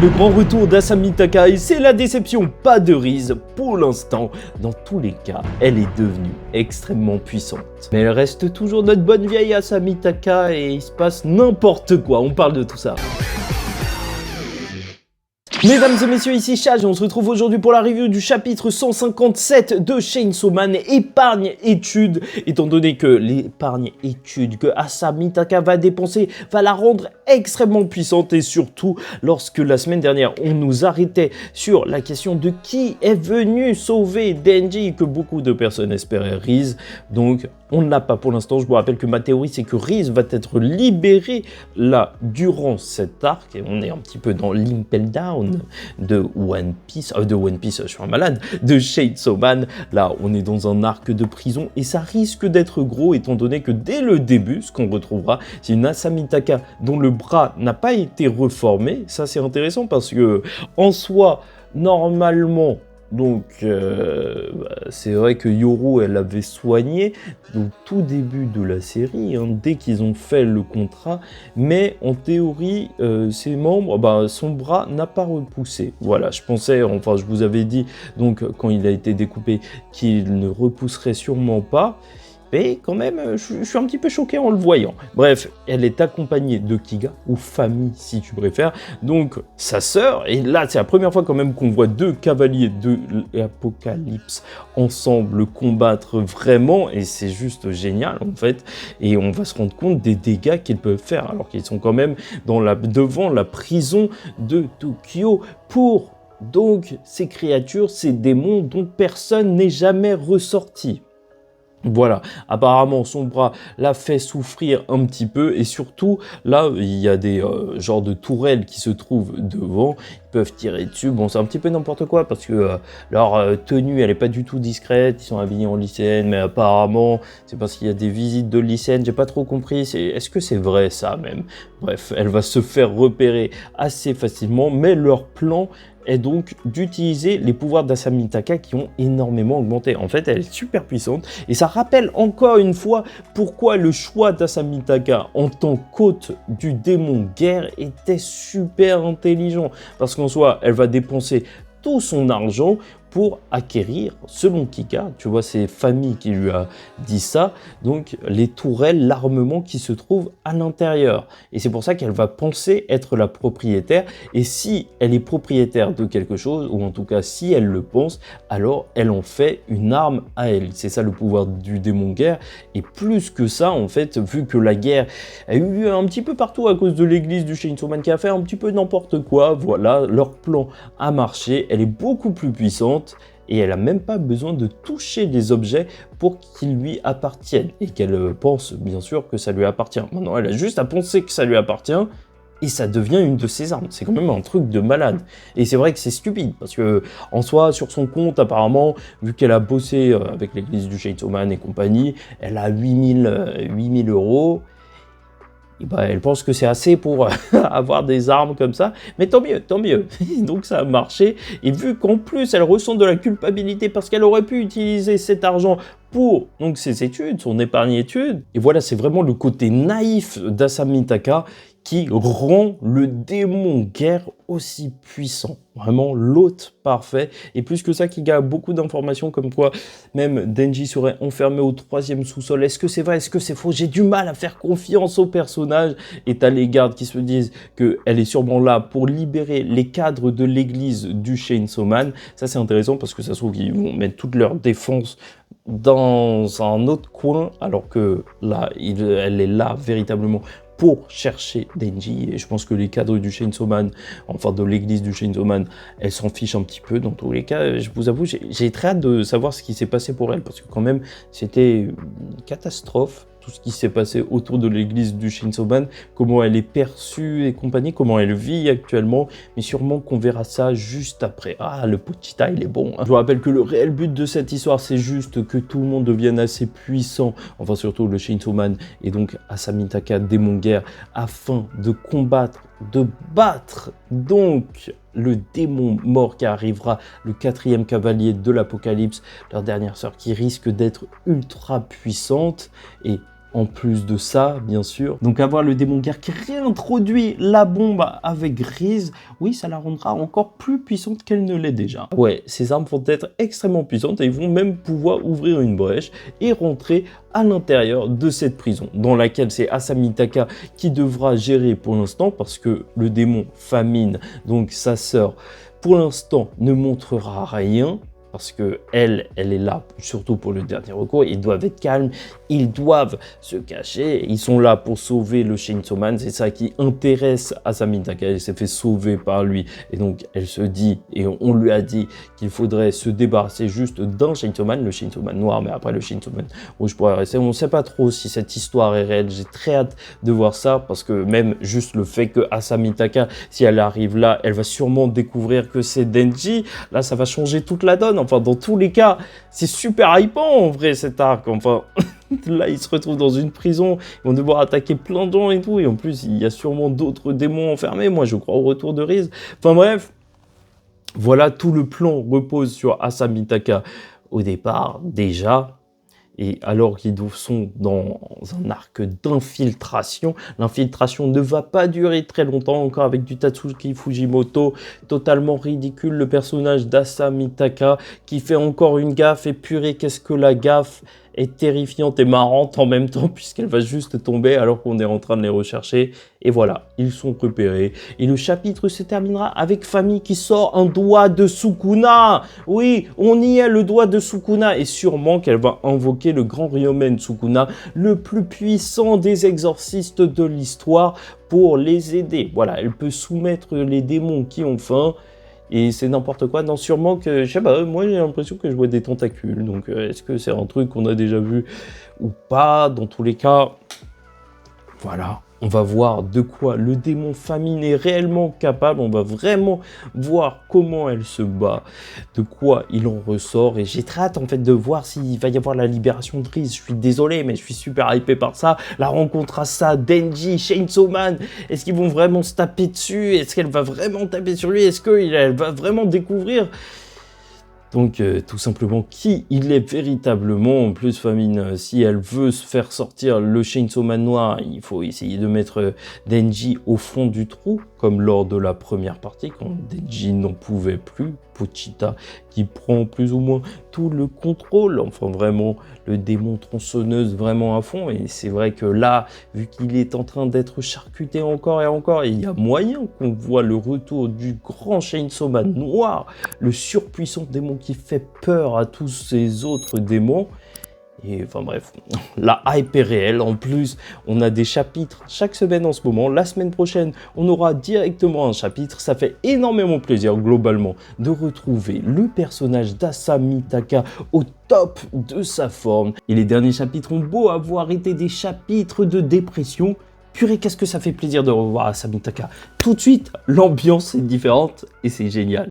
Le grand retour d'Asami Takai, c'est la déception, pas de Riz. Pour l'instant, dans tous les cas, elle est devenue extrêmement puissante. Mais elle reste toujours notre bonne vieille Asami Takai et il se passe n'importe quoi, on parle de tout ça. Mesdames et messieurs, ici Chaj et on se retrouve aujourd'hui pour la review du chapitre 157 de Chainsaw Man, épargne étude, étant donné que l'épargne étude que Asami Takai va dépenser va la rendre extrêmement puissante et surtout lorsque la semaine dernière on nous arrêtait sur la question de qui est venu sauver Denji que beaucoup de personnes espéraient Riz, donc on ne l'a pas pour l'instant. Je vous rappelle que ma théorie c'est que Riz va être libéré là durant cet arc et on est un petit peu dans l'Impel Down de One Piece, je suis un malade, de Chainsaw Man. Là on est dans un arc de prison et ça risque d'être gros étant donné que dès le début ce qu'on retrouvera c'est une Asami Takai dont le bras n'a pas été reformé. Ça c'est intéressant parce que en soi normalement donc c'est vrai que Yoru elle avait soigné au tout début de la série, hein, dès qu'ils ont fait le contrat, mais en théorie ses membres, son bras n'a pas repoussé. Voilà, je pensais, enfin je vous avais dit donc quand il a été découpé qu'il ne repousserait sûrement pas. Mais quand même, je suis un petit peu choqué en le voyant. Bref, elle est accompagnée de Kiga, ou famille si tu préfères, donc sa sœur, et là c'est la première fois quand même qu'on voit deux cavaliers de l'Apocalypse ensemble combattre vraiment, et c'est juste génial en fait, et on va se rendre compte des dégâts qu'ils peuvent faire, alors qu'ils sont quand même devant la prison de Tokyo pour donc ces créatures, ces démons dont personne n'est jamais ressorti. Voilà, apparemment son bras l'a fait souffrir un petit peu et surtout là il y a des genres de tourelles qui se trouvent devant, ils peuvent tirer dessus, bon c'est un petit peu n'importe quoi parce que leur tenue elle est pas du tout discrète, ils sont habillés en lycéenne mais apparemment c'est parce qu'il y a des visites de lycéenne, j'ai pas trop compris, est-ce que c'est vrai ça même? Bref, elle va se faire repérer assez facilement mais leur plan est donc d'utiliser les pouvoirs d'Asami Takai qui ont énormément augmenté. En fait, elle est super puissante et ça rappelle encore une fois pourquoi le choix d'Asami Takai en tant qu'hôte du démon guerre était super intelligent. Parce qu'en soi, elle va dépenser tout son argent pour acquérir, selon Kika, tu vois, c'est Famille qui lui a dit ça, donc les tourelles, l'armement qui se trouve à l'intérieur. Et c'est pour ça qu'elle va penser être la propriétaire, et si elle est propriétaire de quelque chose, ou en tout cas si elle le pense, alors elle en fait une arme à elle. C'est ça le pouvoir du démon guerre, et plus que ça, en fait, vu que la guerre a eu lieu un petit peu partout à cause de l'église du Chainsaw Man qui a fait un petit peu n'importe quoi, voilà, leur plan a marché, elle est beaucoup plus puissante, et elle n'a même pas besoin de toucher des objets pour qu'ils lui appartiennent et qu'elle pense bien sûr que ça lui appartient. Maintenant, elle a juste à penser que ça lui appartient et ça devient une de ses armes. C'est quand même un truc de malade. Et c'est vrai que c'est stupide parce que en soi, sur son compte, apparemment, vu qu'elle a bossé avec l'église du Chainsaw Man et compagnie, elle a 8000 euros. Et elle pense que c'est assez pour avoir des armes comme ça, mais tant mieux, tant mieux. Donc ça a marché, et vu qu'en plus elle ressent de la culpabilité parce qu'elle aurait pu utiliser cet argent pour donc ses études, son épargne études, et voilà, c'est vraiment le côté naïf d'Asami Takai qui rend le démon guerre aussi puissant. Vraiment l'hôte parfait. Et plus que ça, Kiga a beaucoup d'informations comme quoi même Denji serait enfermé au 3e sous-sol. Est-ce que c'est vrai? Est-ce que c'est faux? J'ai du mal à faire confiance au personnage. Et t'as les gardes qui se disent qu'elle est sûrement là pour libérer les cadres de l'église du Chainsaw Man. Ça c'est intéressant parce que ça se trouve qu'ils vont mettre toute leur défense dans un autre coin alors que là, elle est là véritablement pour chercher Denji, et je pense que les cadres du Chainsaw Man, enfin de l'église du Chainsaw Man, elles s'en fichent un petit peu. Dans tous les cas, je vous avoue, j'ai très hâte de savoir ce qui s'est passé pour elle, parce que quand même, c'était une catastrophe, tout ce qui s'est passé autour de l'église du Chainsaw Man, comment elle est perçue et compagnie, comment elle vit actuellement, mais sûrement qu'on verra ça juste après. Ah, le Pochita, il est bon. Je vous rappelle que le réel but de cette histoire, c'est juste que tout le monde devienne assez puissant, enfin surtout le Chainsaw Man, et donc Asami Takai, démon guerre, afin de combattre, de battre donc le démon mort qui arrivera, le 4e cavalier de l'Apocalypse, leur dernière sœur qui risque d'être ultra puissante, et en plus de ça, bien sûr. Donc avoir le démon guerre qui réintroduit la bombe avec Riz, oui, ça la rendra encore plus puissante qu'elle ne l'est déjà. Ouais, ces armes vont être extrêmement puissantes et ils vont même pouvoir ouvrir une brèche et rentrer à l'intérieur de cette prison, dans laquelle c'est Asamitaka qui devra gérer pour l'instant, parce que le démon Famine, donc sa sœur, pour l'instant ne montrera rien, parce que elle est là surtout pour le dernier recours. Ils doivent être calmes, ils doivent se cacher, ils sont là pour sauver le Chainsaw Man, c'est ça qui intéresse Asamitaka. Elle s'est fait sauver par lui et donc elle se dit, et on lui a dit qu'il faudrait se débarrasser juste d'un Chainsaw Man, le Chainsaw Man noir, mais après le Chainsaw Man rouge pourrait rester. On ne sait pas trop si cette histoire est réelle, j'ai très hâte de voir ça, parce que même juste le fait que Asamitaka, si elle arrive là, elle va sûrement découvrir que c'est Denji, là ça va changer toute la donne. Enfin, dans tous les cas, c'est super hypant en vrai cet arc. Enfin, là, ils se retrouvent dans une prison, ils vont devoir attaquer plein de gens et tout. Et en plus, il y a sûrement d'autres démons enfermés. Moi, je crois au retour de Riz. Enfin bref, voilà, tout le plan repose sur Asamitaka au départ déjà. Et alors qu'ils sont dans un arc d'infiltration, l'infiltration ne va pas durer très longtemps, encore avec du Tatsuki Fujimoto, totalement ridicule, le personnage d'Asamitaka qui fait encore une gaffe, et purée, qu'est-ce que la gaffe est terrifiante et marrante en même temps, puisqu'elle va juste tomber alors qu'on est en train de les rechercher. Et voilà, ils sont repérés. Et le chapitre se terminera avec Famille qui sort un doigt de Sukuna. Oui, on y est, le doigt de Sukuna. Et sûrement qu'elle va invoquer le grand Ryomen Sukuna, le plus puissant des exorcistes de l'histoire, pour les aider. Voilà, elle peut soumettre les démons qui ont faim. Et c'est n'importe quoi. Non, sûrement que, je sais pas, moi j'ai l'impression que je vois des tentacules. Donc est-ce que c'est un truc qu'on a déjà vu ou pas? Dans tous les cas, voilà. On va voir de quoi le démon Famine est réellement capable. On va vraiment voir comment elle se bat, de quoi il en ressort. Et j'ai très hâte en fait de voir s'il va y avoir la libération de Riz. Je suis désolé, mais je suis super hypé par ça. La rencontre à ça, Denji, Chainsaw Man. Est-ce qu'ils vont vraiment se taper dessus? Est-ce qu'elle va vraiment taper sur lui? Est-ce qu'elle va vraiment découvrir donc tout simplement qui il est véritablement? En plus, Famine, si elle veut se faire sortir le Chainsaw Man noir, il faut essayer de mettre Denji au fond du trou, comme lors de la première partie, quand Denji n'en pouvait plus. Pochita qui prend plus ou moins tout le contrôle, enfin vraiment le démon tronçonneuse vraiment à fond. Et c'est vrai que là, vu qu'il est en train d'être charcuté encore et encore, et il y a moyen qu'on voit le retour du grand Chainsaw Man noir, le surpuissant démon qui fait peur à tous ces autres démons. Et enfin bref, la hype est réelle. En plus, on a des chapitres chaque semaine en ce moment. La semaine prochaine, on aura directement un chapitre. Ça fait énormément plaisir, globalement, de retrouver le personnage d'Asamitaka au top de sa forme. Et les derniers chapitres ont beau avoir été des chapitres de dépression, purée, qu'est-ce que ça fait plaisir de revoir Asamitaka. Tout de suite, l'ambiance est différente et c'est génial.